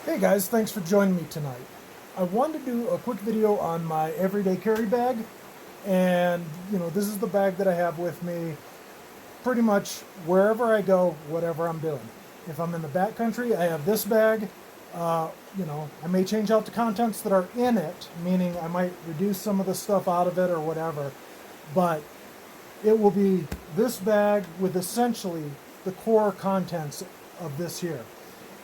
Hey guys, thanks for joining me tonight. I wanted to do a quick video on my everyday carry bag, and this is the bag that I have with me pretty much wherever I go, whatever I'm doing. If I'm in the backcountry, I have this bag. I may change out the contents that are in it, meaning I might reduce some of the stuff out of it or whatever, but it will be this bag with essentially the core contents of this here.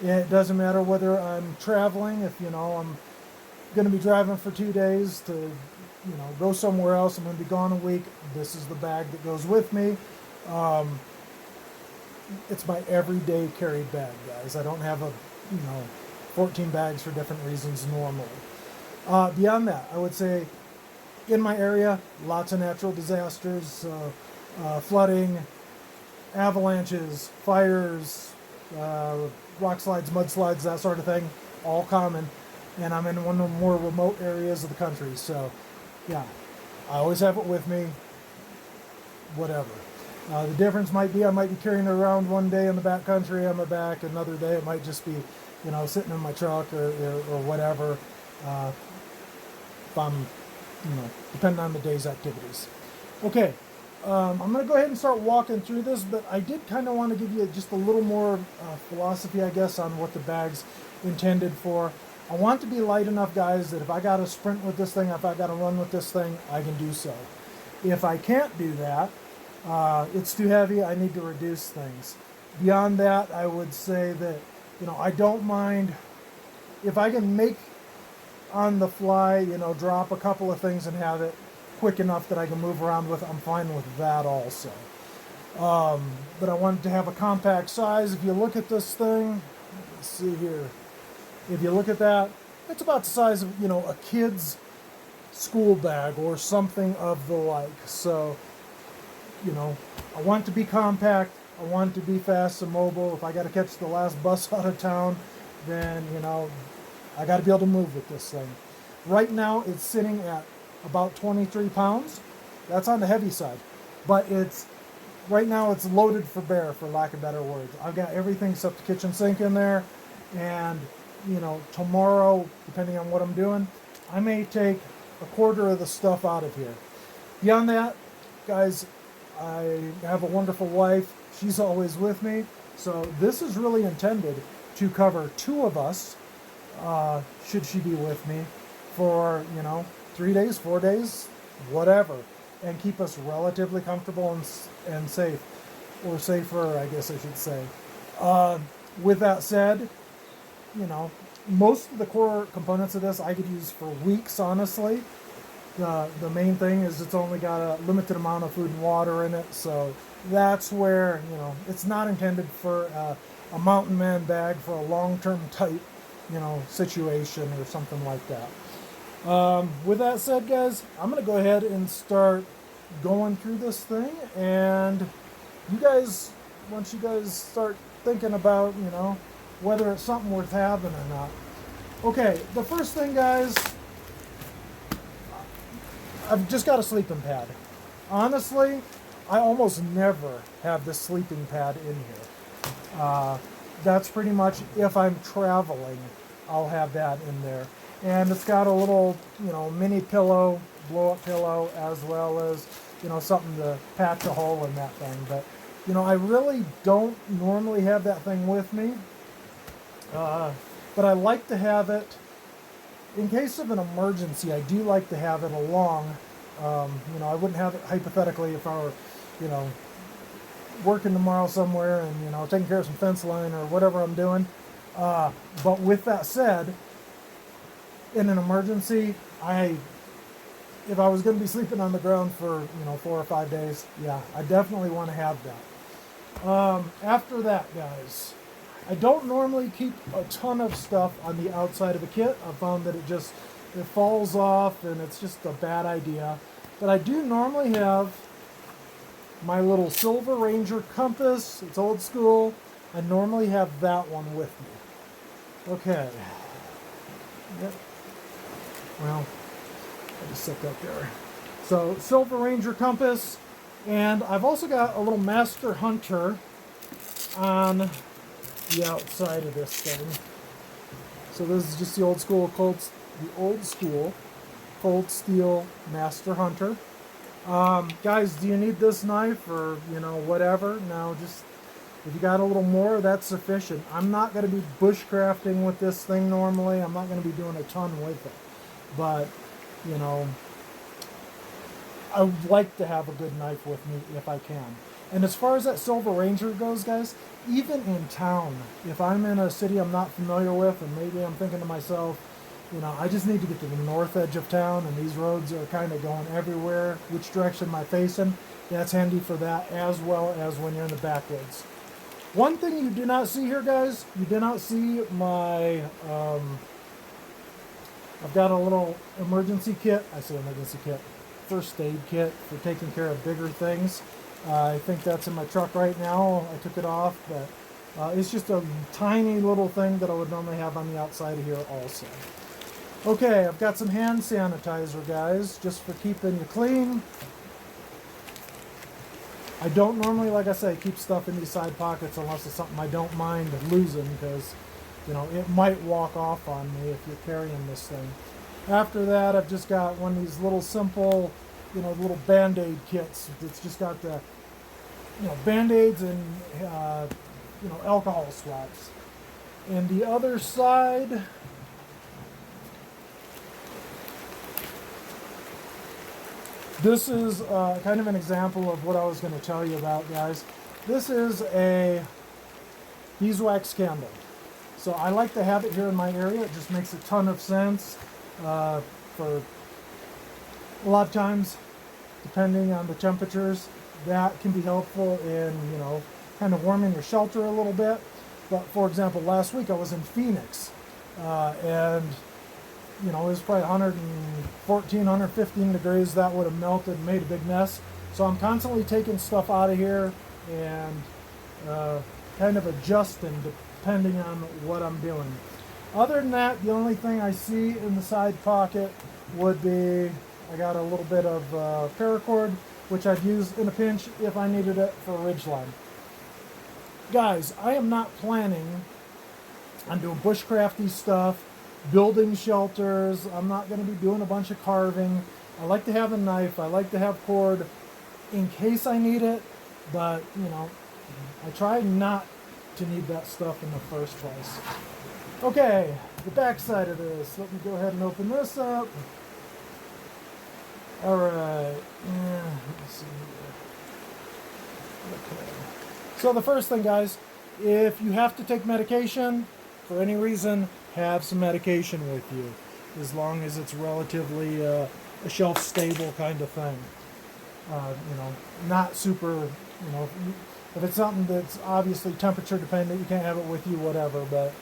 It doesn't matter whether I'm traveling, if I'm going to be driving for 2 days to go somewhere else, I'm going to be gone a week, this is the bag that goes with me. It's my everyday carry bag, guys. I don't have 14 bags for different reasons normally. Beyond that, I would say in my area, lots of natural disasters, flooding, avalanches, fires, rock slides, mudslides, that sort of thing, all common. And I'm in one of the more remote areas of the country, so yeah, I always have it with me, whatever. The difference might be I might be carrying it around one day in the back country on my back, another day it might just be, sitting in my truck or whatever, if I'm, depending on the day's activities. Okay. I'm going to go ahead and start walking through this, but I did kind of want to give you just a little more philosophy, I guess, on what the bag's intended for. I want to be light enough, guys, that if I got to sprint with this thing, if I got to run with this thing, I can do so. If I can't do that, it's too heavy, I need to reduce things. Beyond that, I would say that, I don't mind if I can make on the fly, drop a couple of things and have it quick enough that I can move around with, I'm fine with that also. But I wanted to have a compact size. If you look at this thing, let's see here. If you look at that, it's about the size of, a kid's school bag or something of the like. So, I want it to be compact. I want it to be fast and mobile. If I got to catch the last bus out of town, then, I got to be able to move with this thing. Right now, it's sitting at about 23 pounds. That's on the heavy side. But right now it's loaded for bear, for lack of better words. I've got everything except the kitchen sink in there. And, tomorrow, depending on what I'm doing, I may take a quarter of the stuff out of here. Beyond that, guys, I have a wonderful wife. She's always with me. So this is really intended to cover two of us, should she be with me, for, 3 days, 4 days, whatever, and keep us relatively comfortable and safe, or safer, I guess I should say. With that said, most of the core components of this I could use for weeks, honestly. The main thing is it's only got a limited amount of food and water in it, so that's where, it's not intended for a mountain man bag for a long-term type, situation or something like that. With that said, guys, I'm going to go ahead and start going through this thing, and you guys, once you guys start thinking about, whether it's something worth having or not. Okay, the first thing, guys, I've just got a sleeping pad. Honestly, I almost never have this sleeping pad in here. That's pretty much, if I'm traveling, I'll have that in there. And it's got a little, mini pillow, blow-up pillow, as well as, something to patch a hole in that thing. But, I really don't normally have that thing with me. But I like to have it, in case of an emergency, I do like to have it along. I wouldn't have it hypothetically if I were, working tomorrow somewhere and, taking care of some fence line or whatever I'm doing. But with that said, in an emergency, if I was going to be sleeping on the ground for 4 or 5 days, yeah, I definitely want to have that. After that, guys, I don't normally keep a ton of stuff on the outside of a kit. I found that it falls off and it's just a bad idea. But I do normally have my little Silver Ranger compass. It's old school. I normally have that one with me. Okay. Yep. Well, I just set that there. So, Silver Ranger compass, and I've also got a little Master Hunter on the outside of this thing. So this is just the old school cold steel Master Hunter. Guys, do you need this knife or, whatever? No, just if you got a little more, that's sufficient. I'm not going to be bushcrafting with this thing normally. I'm not going to be doing a ton with it. But, I would like to have a good knife with me if I can. And as far as that Silver Ranger goes, guys, even in town, if I'm in a city I'm not familiar with, and maybe I'm thinking to myself, I just need to get to the north edge of town, and these roads are kind of going everywhere, which direction am I facing? That's handy for that, as well as when you're in the backwoods. One thing you do not see here, guys, you do not see my, I've got a little emergency kit. I say emergency kit. First aid kit for taking care of bigger things. I think that's in my truck right now. I took it off, but it's just a tiny little thing that I would normally have on the outside of here also. Okay, I've got some hand sanitizer, guys, just for keeping you clean. I don't normally, like I say, keep stuff in these side pockets unless it's something I don't mind losing, because, it might walk off on me if you're carrying this thing. After that, I've just got one of these little simple, little Band-Aid kits. It's just got the, Band-Aids and, alcohol swabs. And the other side, this is kind of an example of what I was going to tell you about, guys. This is a beeswax candle. So I like to have it here in my area. It just makes a ton of sense. For a lot of times, depending on the temperatures, that can be helpful in, kind of warming your shelter a little bit. But for example, last week I was in Phoenix, and it was probably 114, 115 degrees. That would have melted and made a big mess. So I'm constantly taking stuff out of here and kind of adjusting depending on what I'm doing. Other than that, the only thing I see in the side pocket would be, I got a little bit of paracord, which I'd use in a pinch if I needed it for a ridgeline. Guys, I am not planning on doing bushcrafty stuff, building shelters. I'm not going to be doing a bunch of carving. I like to have a knife. I like to have cord in case I need it, but, I try not to need that stuff in the first place. Okay, the back side of this. Let me go ahead and open this up. All right. Let's see here. Okay. So the first thing, guys, if you have to take medication for any reason, have some medication with you, as long as it's relatively a shelf-stable kind of thing. Not super, if it's something that's obviously temperature dependent, you can't have it with you, whatever, but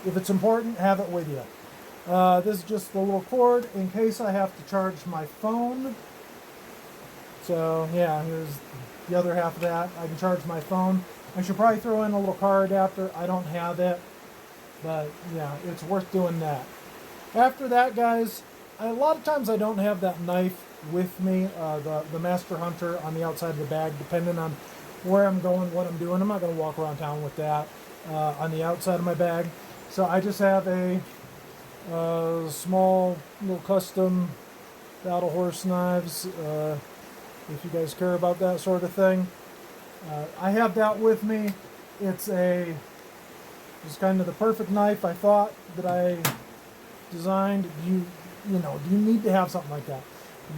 if it's important, have it with you. This is just a little cord in case I have to charge my phone. So yeah, here's the other half of that. I can charge my phone. I should probably throw in a little car adapter. I don't have it, but yeah, it's worth doing that. After that, guys, a lot of times I don't have that knife with me, the Master Hunter on the outside of the bag, depending on where I'm going, what I'm doing. I'm not going to walk around town with that on the outside of my bag. So I just have a small little custom battle horse knives, if you guys care about that sort of thing. I have that with me. It's kind of the perfect knife I thought that I designed. Do you need to have something like that?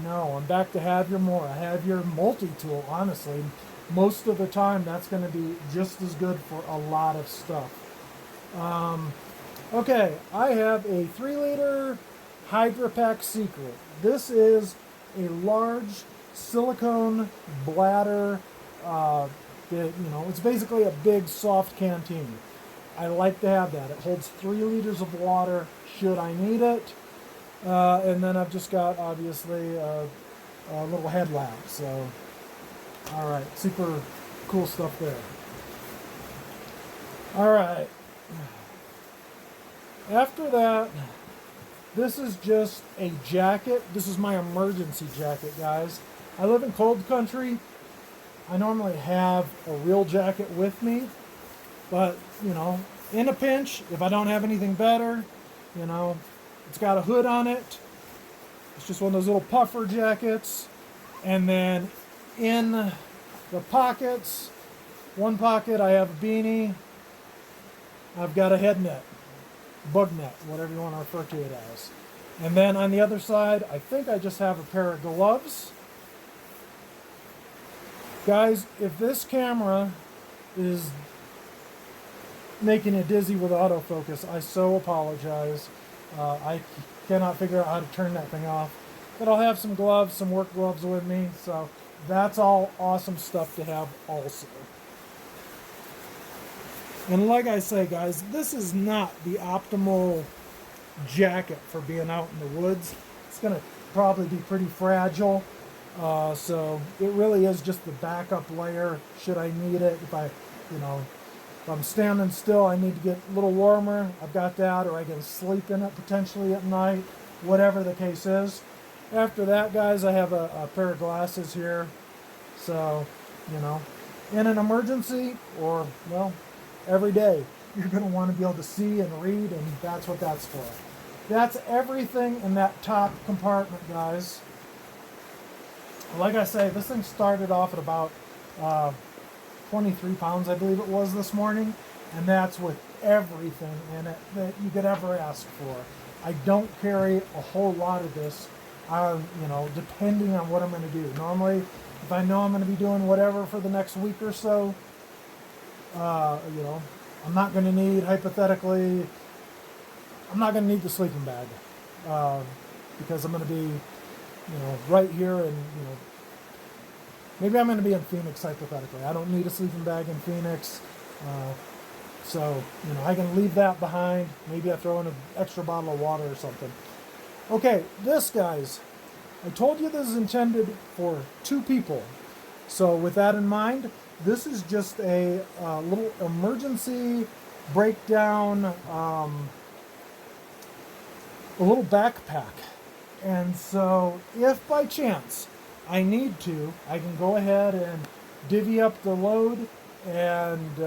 No, I'm back to have your more. I have your multi-tool, honestly. Most of the time, that's going to be just as good for a lot of stuff. Okay, I have a 3-liter Hydra Pack Secret. This is a large silicone bladder. It's basically a big soft canteen. I like to have that. It holds 3 liters of water should I need it. And then I've just got, obviously, a little headlamp. So, all right, super cool stuff there. All right. After that, this is just a jacket. This is my emergency jacket, guys. I live in cold country. I normally have a real jacket with me, but, in a pinch, if I don't have anything better, you know, it's got a hood on it. It's just one of those little puffer jackets. And then in the pockets, one pocket I have a beanie. I've got a head net, bug net, whatever you want to refer to it as. And then on the other side, I think I just have a pair of gloves. Guys, if this camera is making it dizzy with autofocus, I so apologize. I cannot figure out how to turn that thing off. But I'll have some gloves, some work gloves with me, so that's all awesome stuff to have also. And like I say, guys, this is not the optimal jacket for being out in the woods. It's going to probably be pretty fragile. So it really is just the backup layer should I need it. If I'm standing still, I need to get a little warmer, I've got that, or I can sleep in it potentially at night, whatever the case is. After that, guys, I have a pair of glasses here. So, in an emergency, or, well, every day, you're going to want to be able to see and read, and that's what that's for. That's everything in that top compartment, guys. Like I say, this thing started off at about 23 pounds, I believe it was this morning, and that's with everything in it that you could ever ask for. I don't carry a whole lot of this, depending on what I'm going to do. Normally, if I know I'm going to be doing whatever for the next week or so, I'm not going to need, hypothetically, I'm not going to need the sleeping bag because I'm going to be, right here, and maybe I'm going to be in Phoenix, hypothetically. I don't need a sleeping bag in Phoenix, so I can leave that behind. Maybe I throw in an extra bottle of water or something. Okay, this, guys, I told you this is intended for 2 people. So with that in mind, this is just a little emergency breakdown, a little backpack. And so if by chance I need to, I can go ahead and divvy up the load, and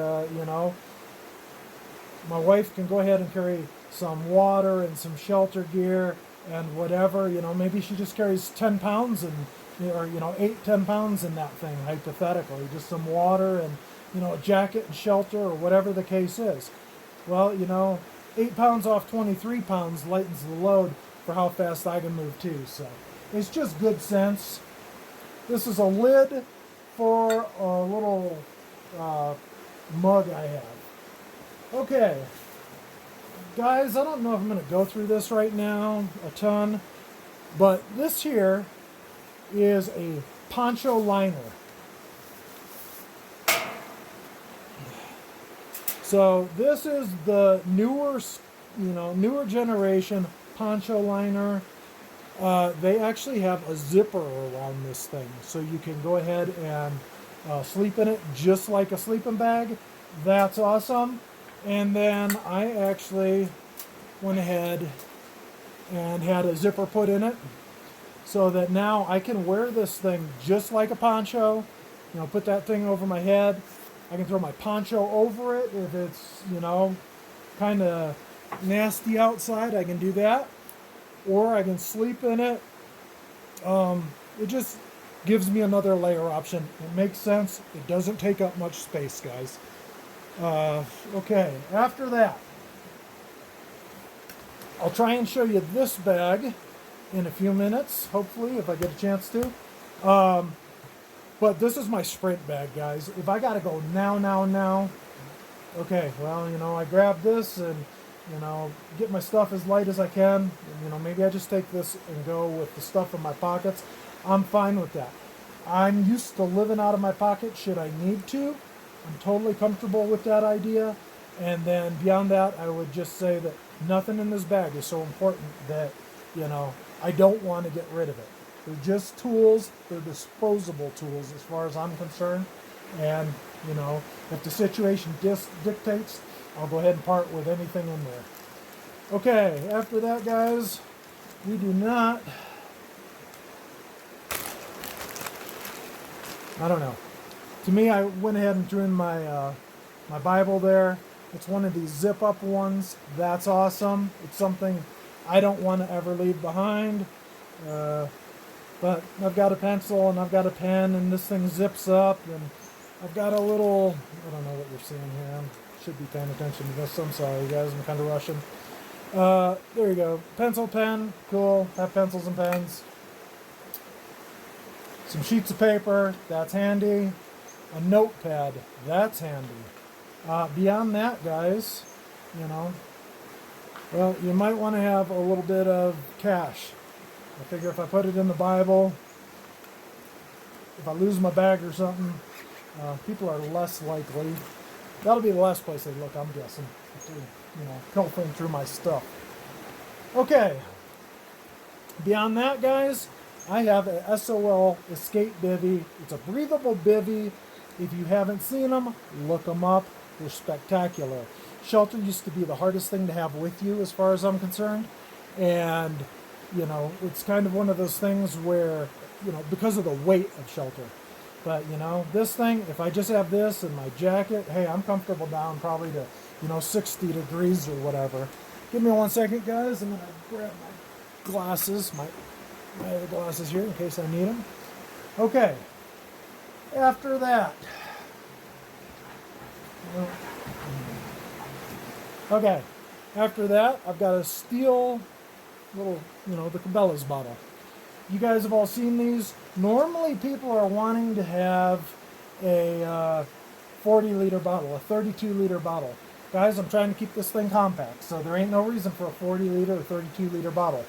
my wife can go ahead and carry some water and some shelter gear and whatever. Maybe she just carries 10 pounds and, or 8-10 pounds in that thing, hypothetically, just some water and a jacket and shelter, or whatever the case is. Well, 8 pounds off 23 pounds lightens the load for how fast I can move too. So it's just good sense. This is a lid for a little mug I have. Okay, guys, I don't know if I'm going to go through this right now a ton, but this here is a poncho liner. So this is the newer generation poncho liner. They actually have a zipper around this thing, so you can go ahead and sleep in it just like a sleeping bag. That's awesome. And then I actually went ahead and had a zipper put in it, so that now I can wear this thing just like a poncho. Put that thing over my head. I can throw my poncho over it if it's, kind of nasty outside. I can do that. Or I can sleep in it. It just gives me another layer option. It makes sense. It doesn't take up much space, guys. Okay, after that, I'll try and show you this bag in a few minutes, hopefully, if I get a chance to. But this is my sprint bag, guys. If I gotta go now, okay, well, I grab this and, get my stuff as light as I can. Maybe I just take this and go with the stuff in my pockets. I'm fine with that. I'm used to living out of my pocket should I need to. I'm totally comfortable with that idea. And then beyond that, I would just say that nothing in this bag is so important that, I don't want to get rid of it. They're just tools. They're disposable tools as far as I'm concerned. And, if the situation dictates, I'll go ahead and part with anything in there. Okay, after that, guys, we do not... I don't know. To me, I went ahead and threw in my my Bible there, It's one of these zip up ones. That's awesome. It's something I don't want to ever leave behind. But I've got a pencil and I've got a pen, and this thing zips up, and I've got a little, I don't know what you're seeing here. I should be paying attention to this. I'm sorry, guys. I'm kind of rushing. There you go. Pencil, pen. Cool. Have pencils and pens. Some sheets of paper. That's handy. A notepad. That's handy. Beyond that, guys, you know, well, you might want to have a little bit of cash. I figure if I put it in the Bible, if I lose my bag or something, people are less likely. That'll be the last place they look, I'm guessing, to, pilfering through my stuff. Okay. Beyond that, guys, I have a SOL Escape Bivy. It's a breathable bivy. If you haven't seen them, look them up. They're spectacular. Shelter used to be the hardest thing to have with you as far as I'm concerned. And, it's kind of one of those things where, because of the weight of shelter. But, this thing, if I just have this and my jacket, hey, I'm comfortable down probably to, 60 degrees or whatever. Give me 1 second, guys. I'm going to grab my glasses, my other glasses here in case I need them. Okay. After that. Okay. After that, I've got a steel little, the Cabela's bottle. You guys have all seen these. Normally people are wanting to have a 40-liter bottle, a 32-liter bottle. Guys, I'm trying to keep this thing compact, so there ain't no reason for a 40-liter or 32-liter bottle.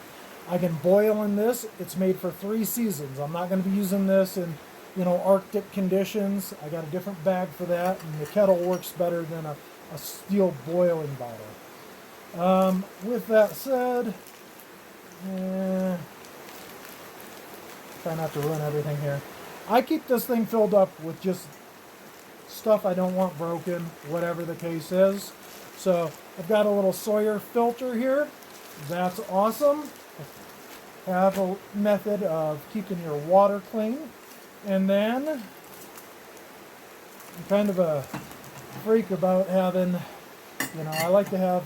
I can boil in this. It's made for 3 seasons. I'm not going to be using this in, Arctic conditions. I got a different bag for that, and the kettle works better than a steel boiling bottle. With that said, try not to ruin everything here. I keep this thing filled up with just stuff I don't want broken, whatever the case is. So I've got a little Sawyer filter here. That's awesome. Have a method of keeping your water clean. And then I'm kind of a freak about having, I like to have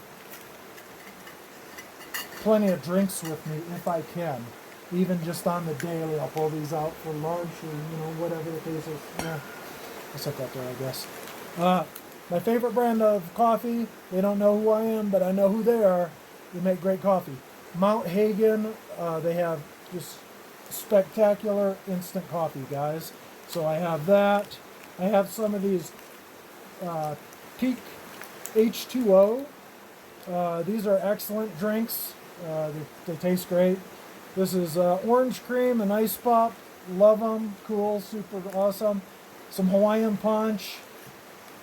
plenty of drinks with me if I can. Even just on the daily, I'll pull these out for lunch or, whatever the case is. Yeah, I'll set that there, I guess. My favorite brand of coffee, they don't know who I am, but I know who they are. They make great coffee. Mount Hagen, they have just spectacular instant coffee, guys. So I have that. I have some of these Peak H2O. These are excellent drinks. They taste great. This is orange cream and ice pop. Love them. Cool. Super awesome. Some Hawaiian punch.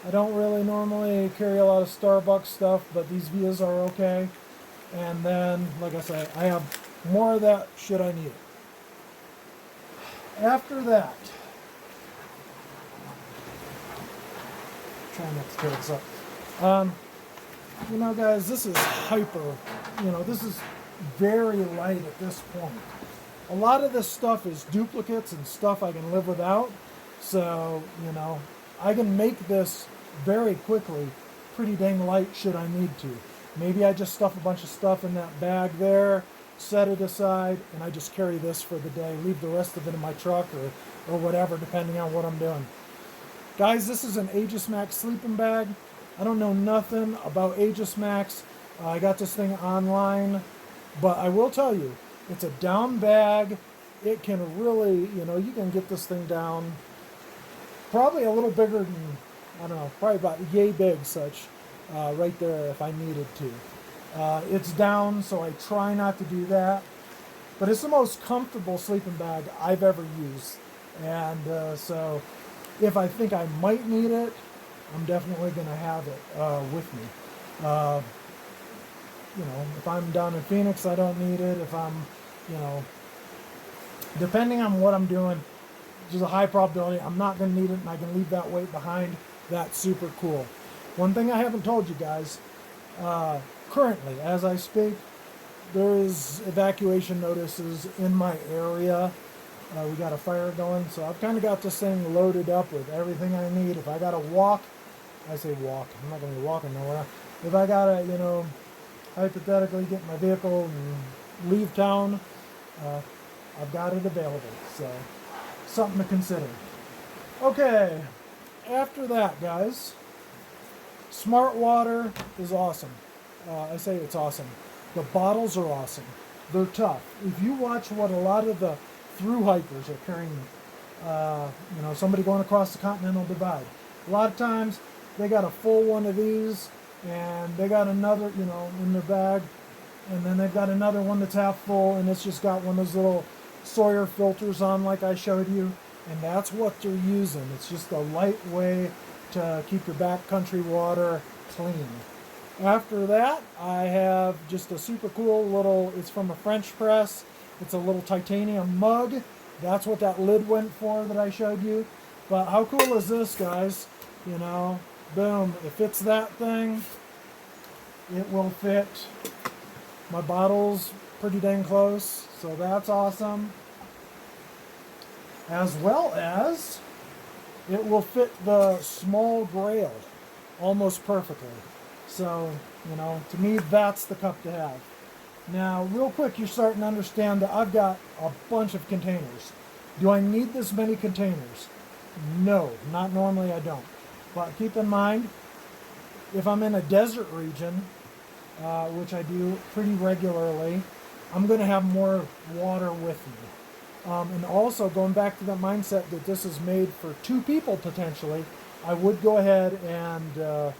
I don't really normally carry a lot of Starbucks stuff, but these Vias are okay. And then, like I say, I have more of that should I need it. After that, try not to tear this up. Guys, this is hyper. This is very light at this point. A lot of this stuff is duplicates and stuff I can live without. So, I can make this very quickly, pretty dang light should I need to. Maybe I just stuff a bunch of stuff in that bag there, set it aside, and I just carry this for the day. Leave the rest of it in my truck or whatever, depending on what I'm doing. Guys, this is an Aegis Max sleeping bag. I don't know nothing about Aegis Max. I got this thing online, but I will tell you, it's a down bag. It can really, you can get this thing down probably a little bigger than, I don't know, probably about yay big such, right there if I needed to. It's down, so I try not to do that. But it's the most comfortable sleeping bag I've ever used. And so if I think I might need it, I'm definitely going to have it with me. If I'm down in Phoenix, I don't need it. If I'm, depending on what I'm doing, there's a high probability I'm not going to need it, and I can leave that weight behind. That's super cool. One thing I haven't told you guys, currently, as I speak, there is evacuation notices in my area. We got a fire going, so I've kind of got this thing loaded up with everything I need. If I got to walk I say walk. I'm not going to be walking nowhere. If I gotta, hypothetically get my vehicle and leave town, uh, I've got it available. So something to consider. Okay, after that, guys, Smart Water is awesome. I say it's awesome. The bottles are awesome. They're tough. If you watch what a lot of the through hikers are carrying, somebody going across the Continental Divide, a lot of times they got a full one of these and they got another, in their bag, and then they've got another one that's half full and it's just got one of those little Sawyer filters on like I showed you, and that's what they're using. It's just a light way to keep your backcountry water clean. After that, I have just a super cool little, it's from a French press. It's a little titanium mug. That's what that lid went for that I showed you. But how cool is this, guys? Boom, it fits that thing. It will fit my bottles pretty dang close. So that's awesome. As well as it will fit the small grail almost perfectly. So, to me, that's the cup to have. Now, real quick, you're starting to understand that I've got a bunch of containers. Do I need this many containers? No, not normally I don't. But keep in mind, if I'm in a desert region, which I do pretty regularly, I'm going to have more water with me. And also, going back to the mindset that this is made for two people potentially, I would go ahead and,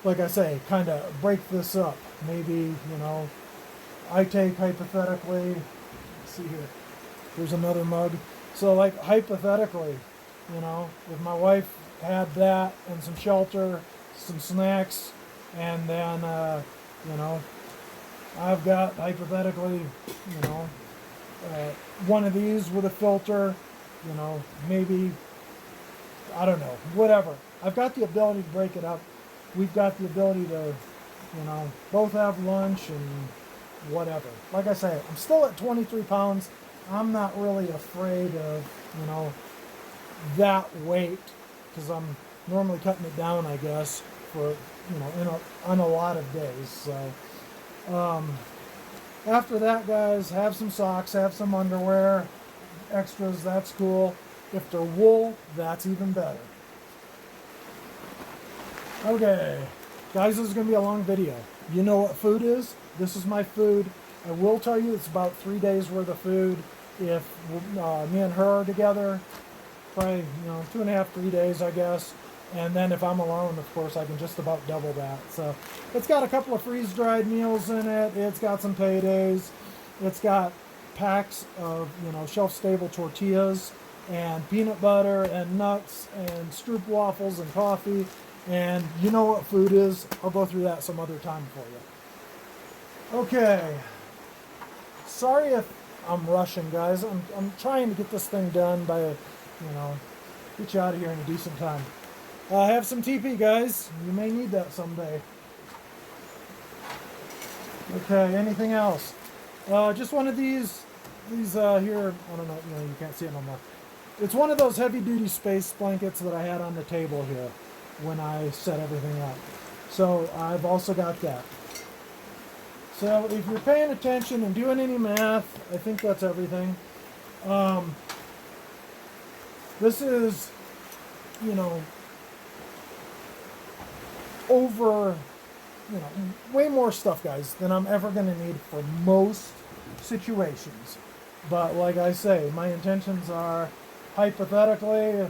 like I say, kind of break this up. Maybe, I take hypothetically, let's see here, there's another mug. So like hypothetically, if my wife had that and some shelter, some snacks, and then, I've got hypothetically, one of these with a filter, maybe, I don't know, whatever. I've got the ability to break it up. We've got the ability to, both have lunch and whatever. Like I say, I'm still at 23 pounds. I'm not really afraid of, that weight, because I'm normally cutting it down, I guess, for, on a lot of days. So, after that, guys, have some socks, have some underwear, extras, that's cool. If they're wool, that's even better. Okay, guys, this is going to be a long video. You know what food is? This is my food. I will tell you it's about 3 days worth of food. If me and her are together, probably 2.5, 3 days, I guess. And then if I'm alone, of course, I can just about double that. So it's got a couple of freeze-dried meals in it. It's got some paydays. It's got packs of shelf-stable tortillas and peanut butter and nuts and Stroop waffles and coffee. And you know what food is. I'll go through that some other time for you. Okay. Sorry if I'm rushing, guys. I'm trying to get this thing done by, get you out of here in a decent time. I have some TP, guys. You may need that someday. Okay, anything else? Just one of these here, I don't know, you can't see it no more. It's one of those heavy-duty space blankets that I had on the table here when I set everything up. So I've also got that. So if you're paying attention and doing any math, I think that's everything. This is, over, way more stuff, guys, than I'm ever going to need for most situations. But like I say, my intentions are, hypothetically,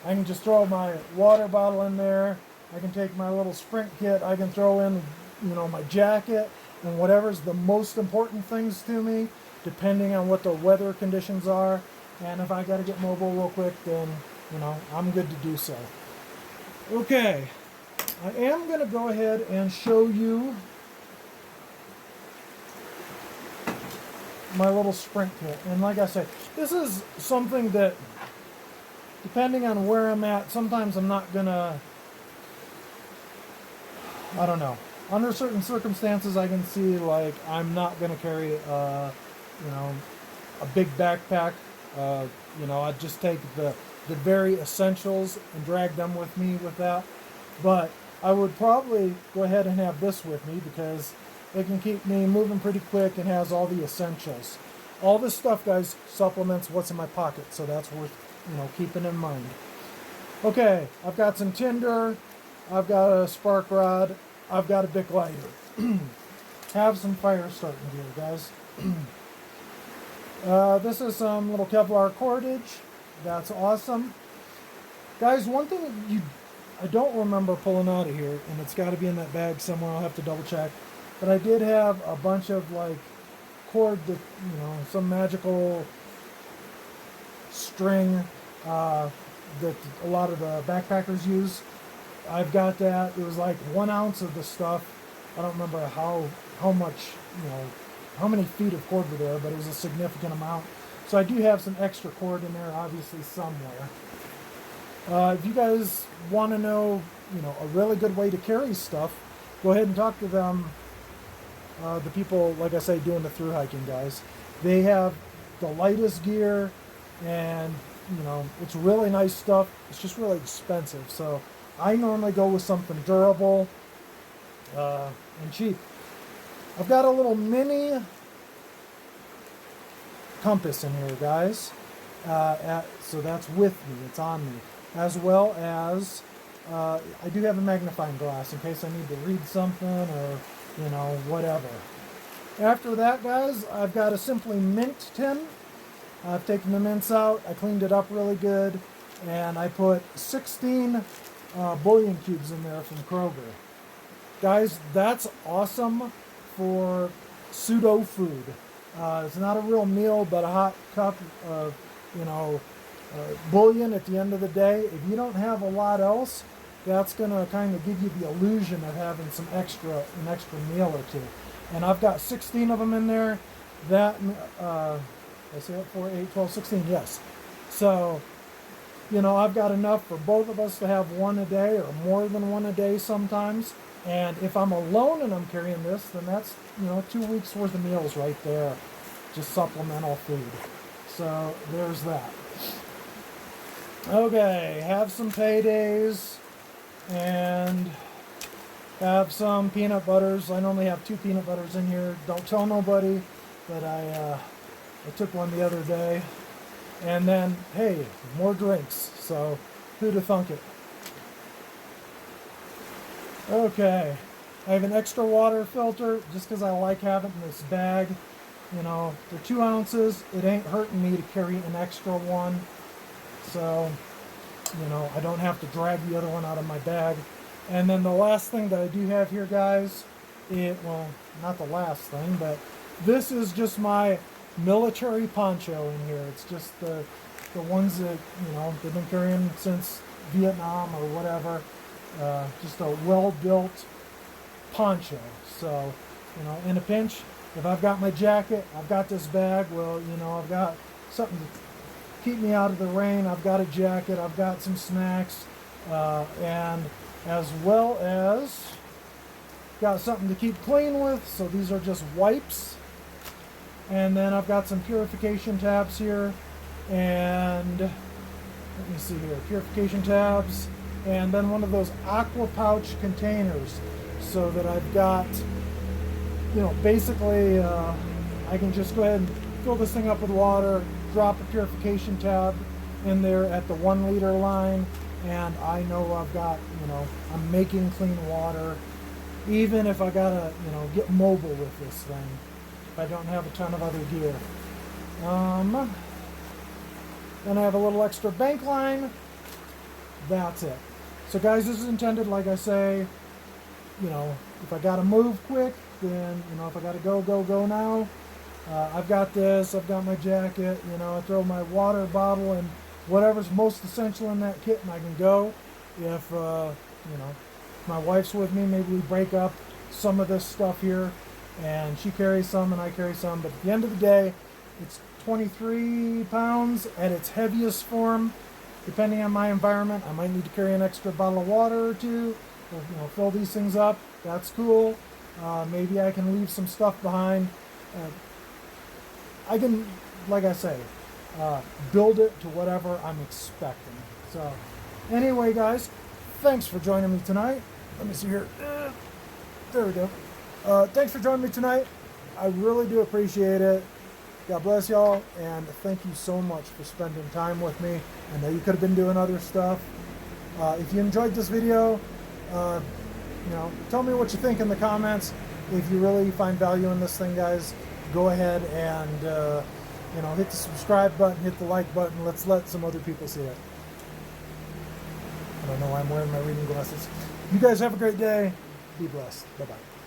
I can just throw my water bottle in there. I can take my little sprint kit. I can throw in, my jacket and whatever's the most important things to me, depending on what the weather conditions are. And if I got to get mobile real quick, then, I'm good to do so. Okay, I am going to go ahead and show you my little sprint kit. And like I said, this is something that, depending on where I'm at, sometimes I'm not going to, I don't know. Under certain circumstances, I can see, like, I'm not going to carry, a big backpack. I'd just take the the very essentials and drag them with me with that. But I would probably go ahead and have this with me because it can keep me moving pretty quick and has all the essentials. All this stuff, guys, supplements what's in my pocket, so that's worth, keeping in mind. Okay, I've got some tinder, I've got a spark rod, I've got a Bic lighter. Have some fire starting here, guys. This is some little Kevlar cordage. That's awesome. Guys, one thing I don't remember pulling out of here, and it's got to be in that bag somewhere, I'll have to double check, but I did have a bunch of like cord that, some magical string that a lot of the backpackers use. I've got that. It was like 1 ounce of the stuff. I don't remember how much, how many feet of cord were there, but it was a significant amount. So I do have some extra cord in there, obviously somewhere. If you guys want to know, a really good way to carry stuff, go ahead and talk to them. The people, like I say, doing the thru hiking, guys. They have the lightest gear, and it's really nice stuff. It's just really expensive. So I normally go with something durable and cheap. I've got a little mini compass in here, guys. So that's with me. It's on me. As well as I do have a magnifying glass in case I need to read something or, whatever. After that, guys, I've got a Simply Mint tin. I've taken the mints out. I cleaned it up really good. And I put 16 bouillon cubes in there from Kroger. Guys, that's awesome for pseudo food. It's not a real meal, but a hot cup of, bouillon at the end of the day. If you don't have a lot else, that's going to kind of give you the illusion of having an extra meal or two. And I've got 16 of them in there. That, I say that 4, 8, 12, 16, yes. So, I've got enough for both of us to have one a day or more than one a day sometimes. And if I'm alone and I'm carrying this, then that's, 2 weeks worth of meals right there. Just supplemental food. So there's that. Okay, have some paydays and have some peanut butters. I normally have 2 peanut butters in here. Don't tell nobody, but I took one the other day. And then, hey, more drinks. So who'd have thunk it? Okay, I have an extra water filter just because I like having it in this bag. They're 2 ounces. It ain't hurting me to carry an extra one. So, I don't have to drag the other one out of my bag. And then the last thing that I do have here, guys, not the last thing, but this is just my military poncho in here. It's just the ones that, they've been carrying since Vietnam or whatever. Just a well-built poncho. So, in a pinch, if I've got my jacket, I've got this bag, well, I've got something to keep me out of the rain. I've got a jacket, I've got some snacks, and as well as got something to keep clean with. So these are just wipes. And then I've got some purification tabs here, and let me see here, purification tabs, and then one of those aqua pouch containers, so that I've got, basically I can just go ahead and fill this thing up with water, drop a purification tab in there at the 1 liter line, and I know I've got, I'm making clean water, even if I gotta, get mobile with this thing, if I don't have a ton of other gear. Then I have a little extra bank line. That's it. So guys, this is intended, like I say, if I gotta move quick, then, if I gotta go now, I've got this, I've got my jacket, I throw my water bottle and whatever's most essential in that kit and I can go. If, my wife's with me, maybe we break up some of this stuff here and she carries some and I carry some, but at the end of the day, it's 23 pounds at its heaviest form. Depending on my environment, I might need to carry an extra bottle of water or two, or, fill these things up. That's cool. Maybe I can leave some stuff behind. I can, like I say, build it to whatever I'm expecting. So anyway, guys, thanks for joining me tonight. Let me see here. There we go. Thanks for joining me tonight. I really do appreciate it. God bless y'all, and thank you so much for spending time with me. I know you could have been doing other stuff. If you enjoyed this video, tell me what you think in the comments. If you really find value in this thing, guys, go ahead and hit the subscribe button, hit the like button. Let's let some other people see it. I don't know why I'm wearing my reading glasses. You guys have a great day. Be blessed. Bye-bye.